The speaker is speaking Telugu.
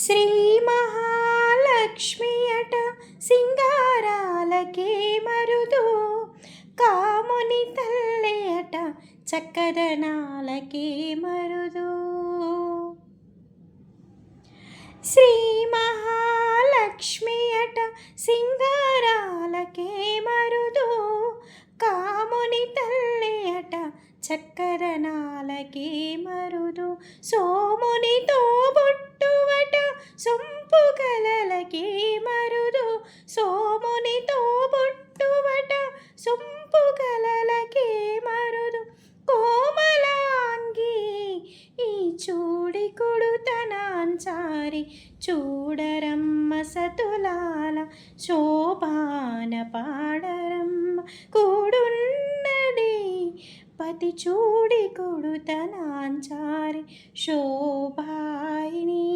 శ్రీ మహాలక్ష్మి అట సింగారాలకే మరుదు, కాముని తల్లి అట చక్కదనాలకే మరుదు. శ్రీ మహాలక్ష్మి అట సింగారాలకే మరుదు, కాముని తల్లి అట చక్కదనాలకే మరుదు. సోమునితో బొట్టువట సొంపు కలలకే మరుదు, సోమునితో బొట్టువట సొంపు కలలకే మరుదు. కోమలాంగి ఈ చూడి కొడుతనాంచారి, చూడరమ్మ సతులాల శోభాన పాడరమ్మ కూడున్నది పతి చూడి కొడుతనాంచారి శోభాయిని.